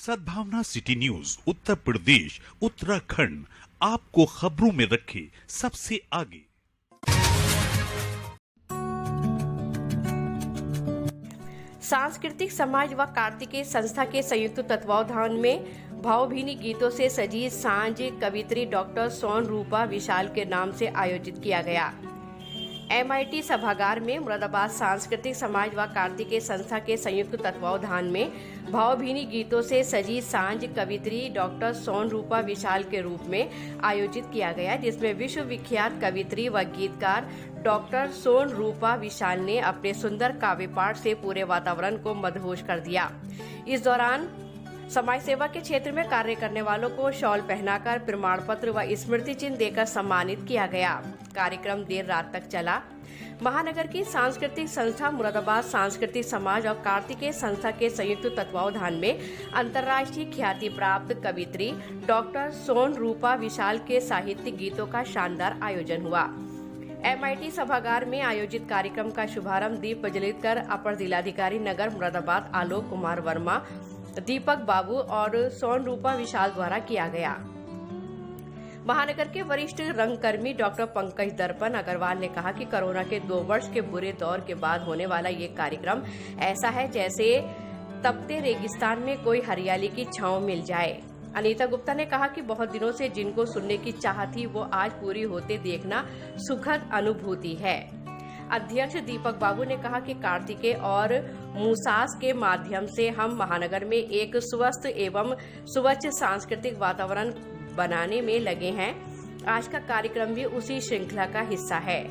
सद्भावना city news Uttar Pradesh Uttarakhand आपको खबरों में रखे सबसे आगे। सांस्कृतिक समाज व कार्तिकेय संस्था के संयुक्त तत्वावधान में भावभीनी गीतों से सजी सांझ कवित्री डॉक्टर सोन रूपा विशाल के नाम से आयोजित किया गया। MIT सभागार में मुरादाबाद सांस्कृतिक समाज व कार्तिकेय संस्था के संयुक्त तत्वावधान में भावभीनी गीतों से सजी सांझ कवित्री डॉक्टर सोन रूपा विशाल के रूप में आयोजित किया गया, जिसमें विश्व विख्यात कवित्री व गीतकार डॉक्टर सोन रूपा विशाल ने अपने सुंदर काव्य पाठ से पूरे वातावरण को मदहोश कर दिया। इस दौरान समाज सेवा के क्षेत्र में कार्य करने वालों को शॉल पहनाकर प्रमाण पत्र व स्मृति चिन्ह देकर सम्मानित किया गया। कार्यक्रम देर रात तक चला। महानगर की सांस्कृतिक संस्था मुरादाबाद सांस्कृतिक समाज और कार्तिकेय संस्था के संयुक्त तत्वावधान में अंतर्राष्ट्रीय ख्याति प्राप्त कवित्री डॉक्टर सोन रूपा विशाल के साहित्यिक गीतों का शानदार आयोजन हुआ। MIT सभागार में आयोजित कार्यक्रम का शुभारंभ दीप प्रज्वलित कर अपर जिलाधिकारी नगर मुरादाबाद आलोक कुमार वर्मा, दीपक बाबू और सोन रूपा विशाल द्वारा किया गया। महानगर के वरिष्ठ रंगकर्मी डॉक्टर पंकज दर्पण अग्रवाल ने कहा कि कोरोना के 2 वर्ष के बुरे दौर के बाद होने वाला ये कार्यक्रम ऐसा है जैसे तपते रेगिस्तान में कोई हरियाली की छांव मिल जाए। अनीता गुप्ता ने कहा कि बहुत दिनों से जिनको सुनने की चाह थी वो आज पूरी होते देखना सुखद अनुभूति है। अध्यक्ष दीपक बाबू ने कहा कि कार्तिकेय और मुसास के माध्यम से हम महानगर में एक स्वस्थ एवं स्वच्छ सांस्कृतिक वातावरण बनाने में लगे हैं। आज का कार्यक्रम भी उसी श्रृंखला का हिस्सा है।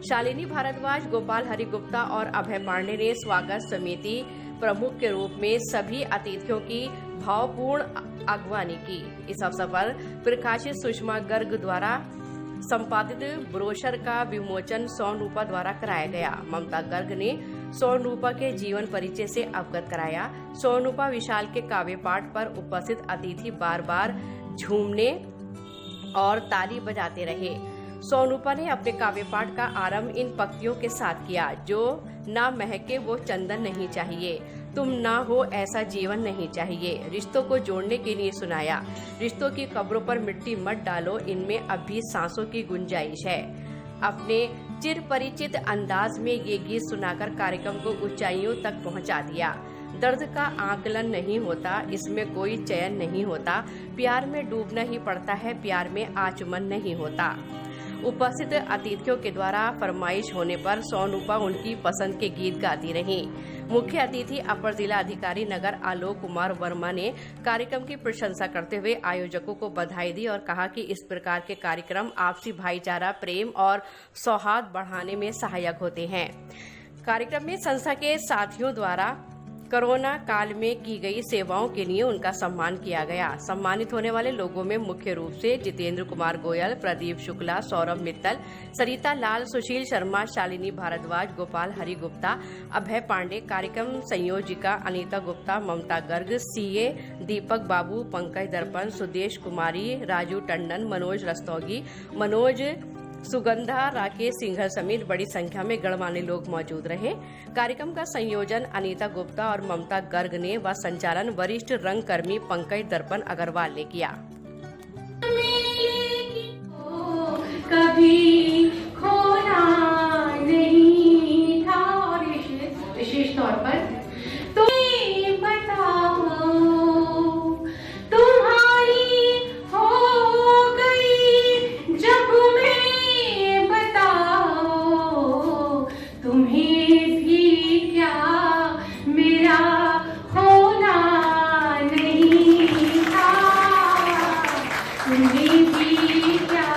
शालिनी भारद्वाज, गोपाल हरि गुप्ता और अभय पांडे ने स्वागत समिति प्रमुख के रूप में सभी अतिथियों की भावपूर्ण अगवानी की। इस अवसर पर प्रकाशित सुषमा गर्ग द्वारा संपादित ब्रोशर का विमोचन सोन रूपा द्वारा कराया गया। ममता गर्ग ने सोन रूपा के जीवन परिचय से अवगत कराया। सोन रूपा विशाल के काव्य पाठ पर उपस्थित अतिथि बार बार झूमने और ताली बजाते रहे। सोन रूपा ने अपने काव्य पाठ का आरंभ इन पंक्तियों के साथ किया, जो ना महके वो चंदन नहीं चाहिए, तुम ना हो ऐसा जीवन नहीं चाहिए। रिश्तों को जोड़ने के लिए सुनाया। रिश्तों की कब्रों पर मिट्टी मत डालो, इनमें अब भी सांसों की गुंजाइश है। अपने चिर परिचित अंदाज में ये गीत सुनाकर कार्यक्रम को ऊंचाइयों तक पहुंचा दिया। दर्द का आकलन नहीं होता, इसमें कोई चयन नहीं होता, प्यार में डूबना ही पड़ता है, प्यार में आचमन नहीं होता। उपस्थित अतिथियों के द्वारा फरमाइश होने पर सोन रूपा उनकी पसंद के गीत गाती रहीं। मुख्य अतिथि अपर जिला अधिकारी नगर आलोक कुमार वर्मा ने कार्यक्रम की प्रशंसा करते हुए आयोजकों को बधाई दी और कहा कि इस प्रकार के कार्यक्रम आपसी भाईचारा, प्रेम और सौहार्द बढ़ाने में सहायक होते हैं। कार्यक्रम में संस्था के साथियों द्वारा कोरोना काल में की गई सेवाओं के लिए उनका सम्मान किया गया। सम्मानित होने वाले लोगों में मुख्य रूप से जितेंद्र कुमार गोयल, प्रदीप शुक्ला, सौरभ मित्तल, सरिता लाल, सुशील शर्मा, शालिनी भारद्वाज, गोपाल हरि गुप्ता, अभय पांडे, कार्यक्रम संयोजिका अनीता गुप्ता, ममता गर्ग, CA दीपक बाबू, पंकज दर्पण, सुदेश कुमारी, राजू टंडन, मनोज रस्तोगी, मनोज सुगंधा, राकेश सिंघल समेत बड़ी संख्या में गणमान्य लोग मौजूद रहे। कार्यक्रम का संयोजन अनीता गुप्ता और ममता गर्ग ने व संचालन वरिष्ठ रंगकर्मी पंकज दर्पण अग्रवाल ने किया। कभी खोना नहीं था और विशेष तौर पर तुम्हें बताओ तुम्हारी हो गई जब मैं बताओ तुम्हें भी क्या मेरा होना नहीं था, तुम्हें भी क्या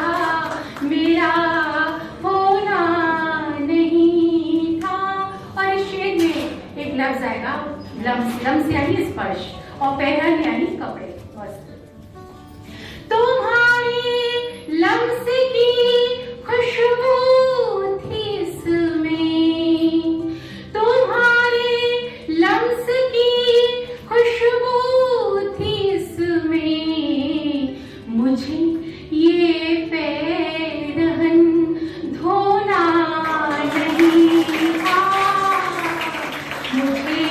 मेरा होना नहीं था। और इस शेर में एक लफ्ज आएगा, लम्स यानी स्पर्श और पहनन यानी कपड़े। तुम्हारे लम्स की खुशबू थी इसमें, तुम्हारे लम्स की खुशबू थी इसमें, मुझे ये पैरहन धोना नहीं था, मुझे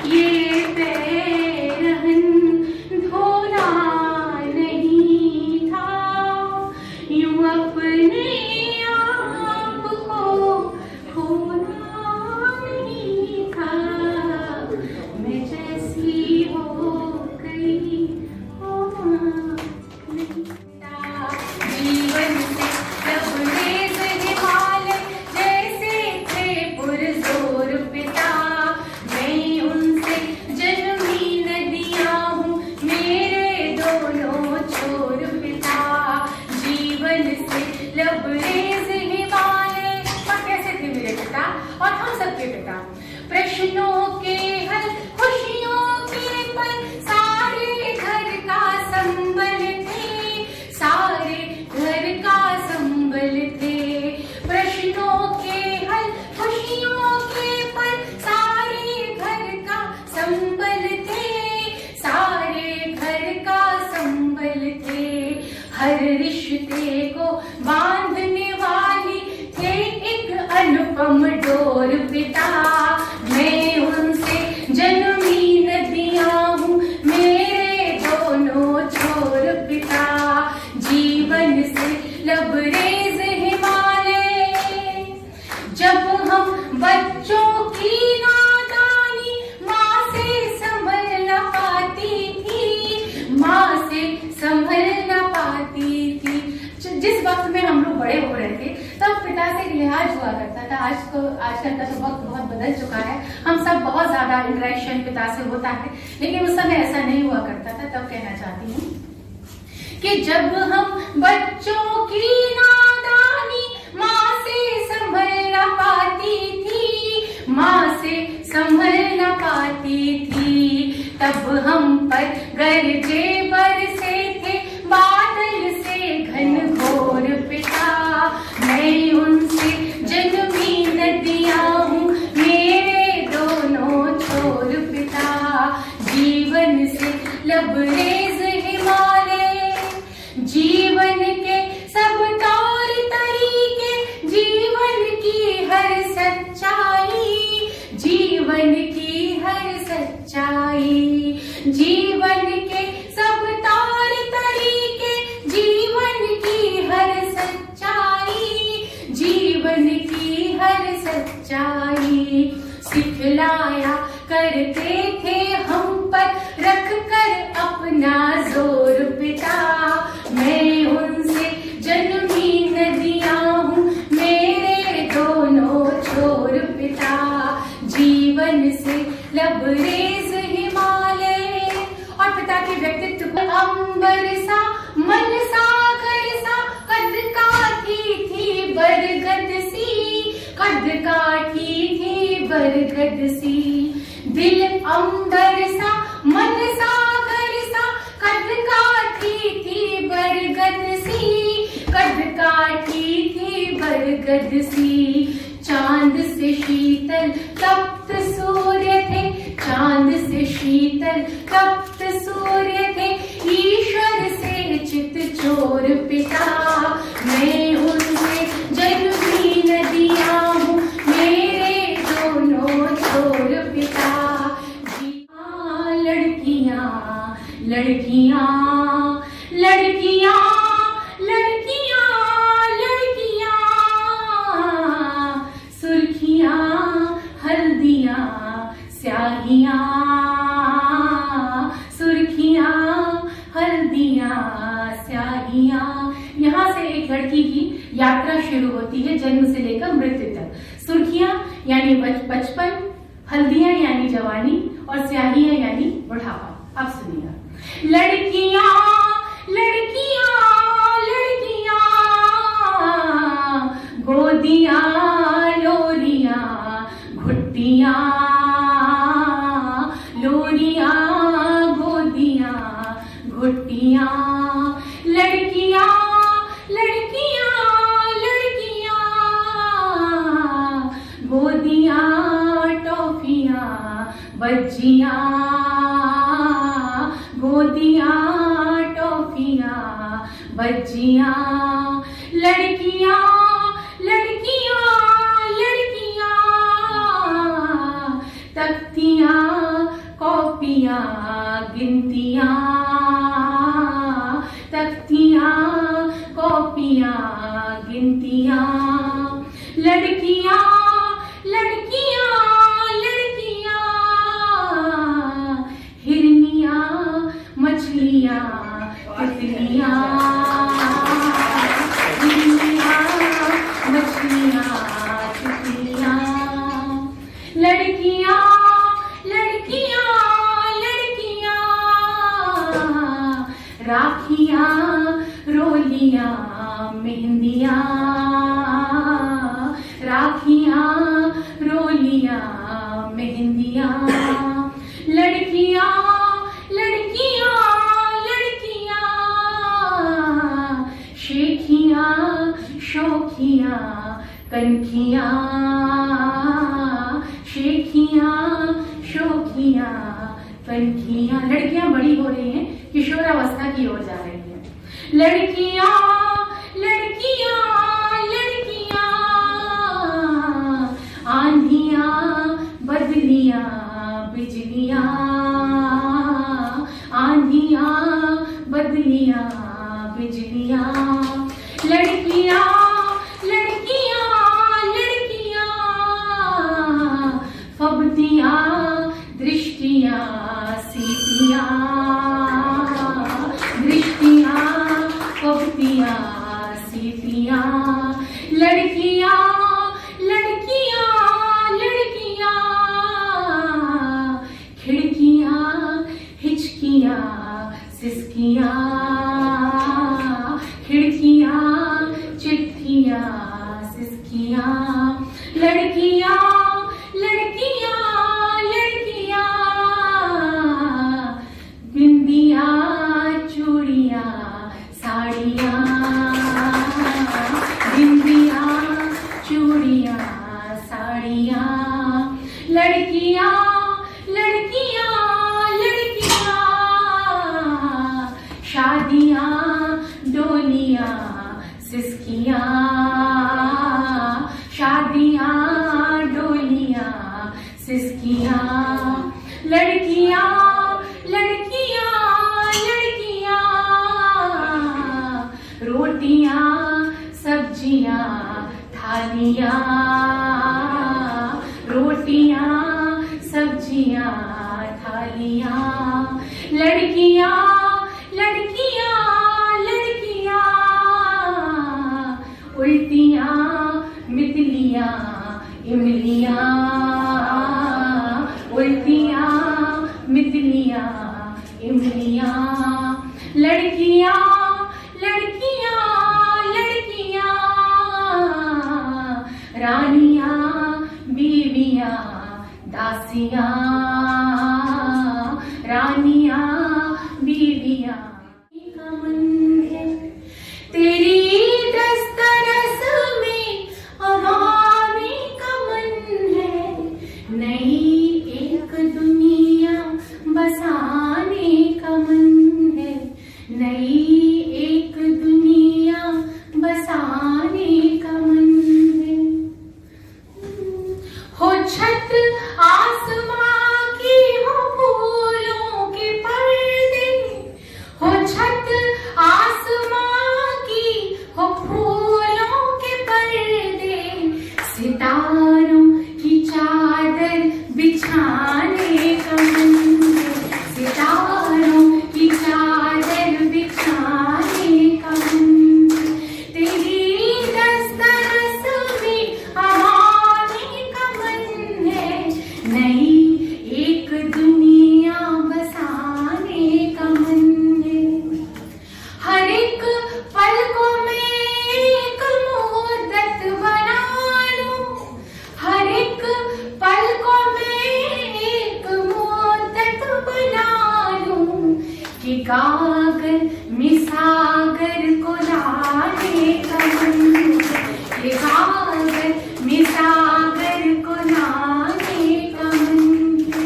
ये पैरहन लिहाज हुआ करता था। आजकल का तो वक्त बहुत बदल चुका है, हम सब बहुत ज्यादा इंटरेक्शन पिता से होता है, लेकिन उस समय ऐसा नहीं हुआ करता था। तब कहना चाहती हूँ कि जब हम बच्चों की नादानी माँ से संभल न पाती थी, माँ से संभल न पाती थी, तब हम पर गरजे बरसे थे बादल से घनघोर पिता। मैं उनसे जन्मी नदियां हूँ, मेरे दोनों छोर पिता। जीवन से लबरेज हिमालय, जीवन के सब तौर तरीके, जीवन की हर सच्चाई, जीवन की हर सच्चाई, जीवन के सब तौर तरीके, जीवन की हर सच्चाई, जीवन की हर सच्चाई सिखलाया करते थे हम पर रख कर अपना जोर पिता। मैं उनसे जन्मी नदियां हूँ, मेरे दोनों छोर पिता। जीवन से लबरेज हिमालय और पिता के व्यक्तित्व को अंबर सा मन सागर सा कद काठी थी बरगद सी, कद काठी थी बरगद सी। दिल अंबर सा मन सागर सा कद काठी थी बरगद सी, कद काठी थी बरगद सी। चांद से शीतल तप्त सूर्य थे, चांद से शीतल तप्त सूर्य थे, ईश्वर से चित चोर पिता। मैं उनसे जन्मी नदियां हूँ, मेरे दोनों छोर पिता। लड़कियां लड़कियां लड़कियां लड़कियां लड़कियां, सुर्खियां हल्दियां स्याहियां, सुर्खियां हल्दियां स्याहियां। यहाँ से एक लड़की की यात्रा शुरू होती है जन्म से लेकर मृत्यु तक। सुर्खियां यानी बचपन, हल्दियां यानी जवानी और स्याहियां यानी बुढ़ापा। अब सुनिएगा। लड़कियां लड़कियां लड़कियां, गोदियां लोरियां घुट्टियां, लोरियां गोदियां घुट्टियां। लड़कियां लड़कियां लड़कियां, गोदियां टॉफियां बज्जियां, गोदियां टॉफियां बज्जियां। लड़कियां लड़कियां लड़कियां, तख्तियां कॉपियां गिनतियां, तख्तियां कॉपियां गिनतियां। लड़कियां लड़कियां लड़कियां, हिरनियां मछलियां तितलियां, हिरनियां मछलियां तितलियां। लड़कियां लड़कियां लड़कियां, राखियां रोलियां मेहंदियां, राखियां रोलियां मेहंदियां। लड़कियां लड़कियां लड़कियां, शेखियां शोखियां कनखियां, शेखियां शोखियां कनखियां। लड़कियां बड़ी हो रही हैं, किशोरावस्था की ओर जा रही हैं। लड़कियां लड़कियां लड़कियां, आंधियां बदलियां बिजलियां, आंधियां बदलियां बिजलियां। लड़कियां लड़कियां लड़कियां, फबतियां दृष्टियां सीतियां, दृष्टियां फबतियां सीतियां। लड़कियां लड़कियां लड़कियां लड़कियां लड़कियां, बिंदिया चूड़ियां साड़ियां, बिंदिया चूड़ियां साड़ियां, लड़कियां लड़कियां लड़कियां, शादियां डोलियां सिसकियां, शादियां डोलियां सिसकियां, लड़कियां लड़कियां लड़कियां, रोटियां सब्जियां थालियां, रोटियां सब्जियां थालियां, लड़कियां लड़कियां लड़कियां, उल्टियां मितलियां इमलियां, उल्टियां मितलियां इमलियां, लड़कियां लड़कियां लड़कियां, रानियां बीवियां दासियां, रानियां बीवियां का मन है तेरी दस्तरस में आने का मन है, नई एक दुनिया बसाने का मन है, नई एक दुनिया बसाने का मन है, हो छत आसमां की हो फूलों के पर्दे, हो छत आसमां की हो फूलों के पर्दे, सितारों की चादर बिछाने का मन है, सितारों की चादर बिछाने का मन है, तेरी दस्तरस में आने का मन है, नई एक दुनिया बसाने का मन है, हर एक पल को मैं एक मुद्दत बना लूं, हर एक पल को मैं एक मुद्दत बना लूं, कि कागज में सागर को लाने का मन है, कि कागज में सागर को लाने का मन है।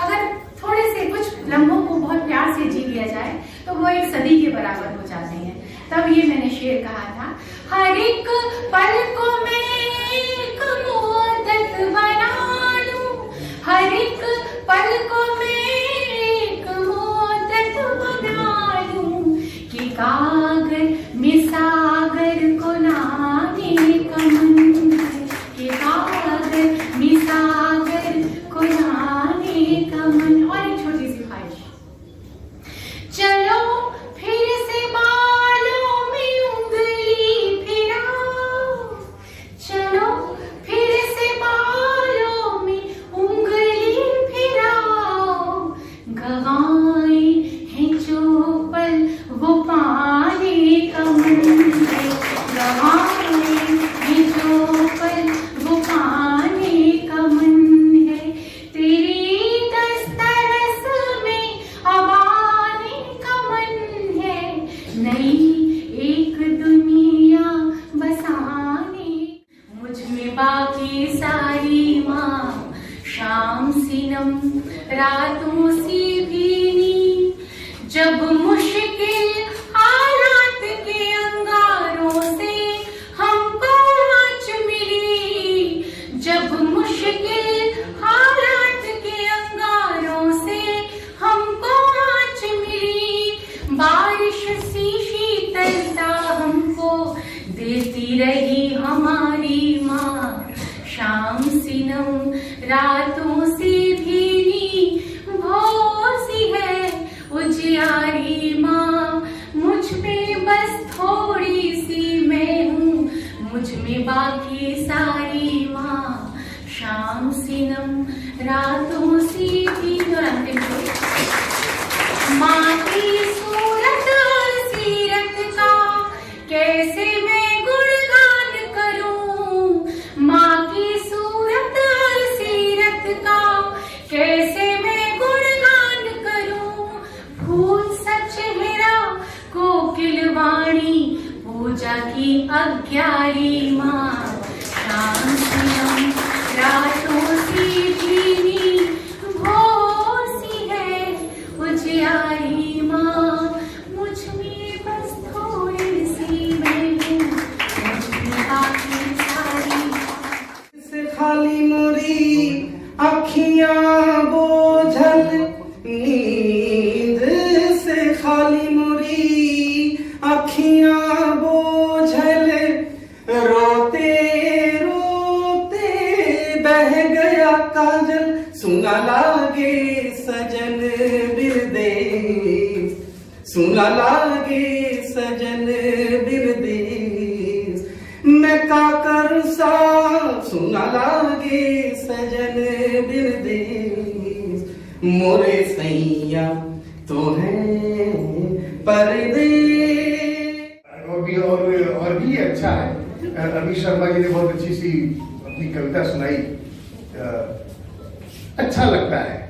अगर थोड़े से कुछ लम्हों को बहुत प्यार से जी लिया जाए तो वो एक सदी के बराबर हो जाते हैं। तब ये मैंने शेर कहा था, हर एक पल को मैं एक मुद्दत बना लूं, हर एक पल को मैं एक मुद्दत बना लूं, कि कागज में सागर को लाने का मन है, कि कागज में सागर को लाने का मन। और एक छोटी सी ख्वाहिश, चलो फिर से बालों में उंगली फिराओ, चलो फिर से बालों में उंगली फिराओ, गवाए हैं जो पल वो पाने का मन है, गवाए हैं जो पल वो पाने का मन है, तेरी दस्तरस में अब आने का मन है, नई एक दुनिया बसाने, मुझ में बाकी सारी माँ शाम सिनम रातों सी भीनी, जब मुश्किल हालात के अंगारों से हमको आँच मिली, जब मुश्किल हालात के अंगारों से हमको आँच मिली, बारिश सी शीतलता हमको देती रही हमारी माँ, शाम सिनम रातों से भीनी, भोर सी है उजियारी माँ, मुझ में बस थोड़ी सी मैं हूँ, मुझ में बाकी सारी माँ, शाम सिनम रातों से भीनी। और अंतिम माँ की सूरत सीरत का कैसे मैं गुणगान करूं, खाली मोरी अखियां बोझल, नींद से खाली मोरी अखियां बोझल, रोते रोते बह गया काजल, सुना लागे सजन बिरदेस, सुना लागे सजन बिरदेस, मैं का कर सा सुना लागे सजन बिरदेस, मोरे सैया तो है परदेस। और भी अच्छा है। रवि शर्मा जी ने बहुत अच्छी सी अपनी कविता सुनाई। अच्छा लगता है।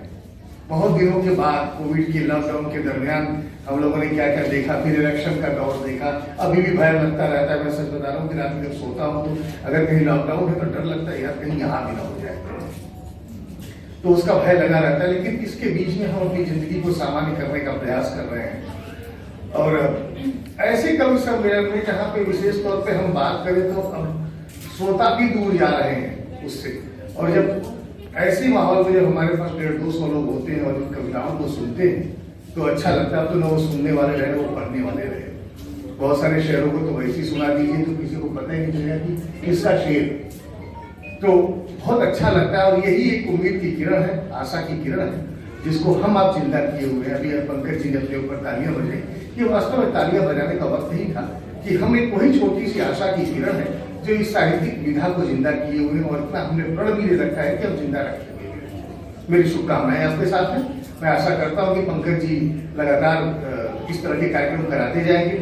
बहुत दिनों के बाद कोविड के लॉकडाउन के दरमियान हम लोगों ने क्या क्या देखा, फिर इलेक्शन का दौर देखा, अभी भी भय लगता रहता है। मैं सच बता रहा हूँ कि रात में जब सोता हूँ तो अगर कहीं लॉकडाउन है तो डर लगता है यार कहीं यहाँ भी ना हो जाए, तो उसका भय लगा रहता है। लेकिन इसके बीच में हम अपनी जिंदगी को सामान्य करने का प्रयास कर रहे हैं। और ऐसे कवि सम्मेलन में जहाँ पे विशेष तौर पे हम बात करें तो अब श्रोता भी दूर जा रहे हैं उससे, और जब ऐसे माहौल में जब हमारे पास 150-200 लोग होते हैं और उन कविताओं को सुनते हैं तो अच्छा लगता है। तो न वो सुनने वाले रहे, वो पढ़ने वाले रहे। बहुत सारे शेरों को तो वैसे ही सुना दीजिए तो किसी को पता ही नहीं चलेगा कि किसका शेर, तो बहुत अच्छा लगता है। और यही एक उम्मीद की किरण है, आशा की किरण है, जिसको हम आप चिंता किए हुए हैं। अभी पंकज जी ने अपने ऊपर तालियां बजाई, ये वास्तव में तालियां बजाने का वक्त ही था कि हम एक वही छोटी सी आशा की किरण है जो इस साहित्यिक विधा को जिंदा किए हुए हैं, और इतना हमने प्रण भी ले रखा है कि हम जिंदा रखेंगे। मेरी शुभकामनाएं आपके साथ हैं। मैं आशा करता हूं कि पंकज जी लगातार इस तरह के कार्यक्रम कराते जाएंगे।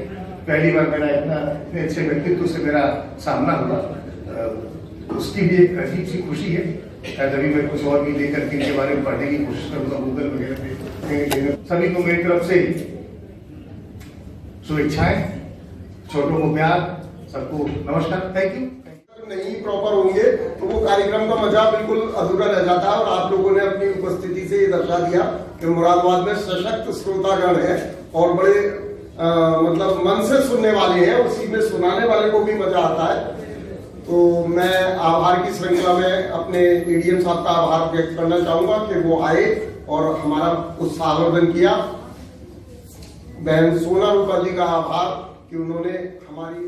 पहली बार मेरा इतने अच्छे व्यक्तित्व से मेरा सामना हुआ, उसकी भी एक अजीब सी खुशी है। अभी मैं कुछ और भी लेकर के इनके बारे में पढ़ने की कोशिश करूंगा गूगल वगैरह पे। सभी को मेरी तरफ से शुभेच्छाएं, छोटों को प्यार, सबको नमस्कार, थैंक यू। नहीं प्रॉपर होंगे तो वो कार्यक्रम का मजा बिल्कुल अधूरा रह जाता है। और आप लोगों ने अपनी उपस्थिति से ये दर्शा दिया कि मुरादाबाद में सशक्त श्रोतागण है और बड़े मतलब मन से सुनने वाले हैं, उसी में सुनाने वाले को भी मजा आता है। तो मैं आभार की श्रृंखला में अपने एडीएम साहब का आभार व्यक्त करना चाहूंगा कि वो आए और हमारा उत्साहवर्धन किया। बहन सोना रूपा जी का आभार कि उन्होंने हमारी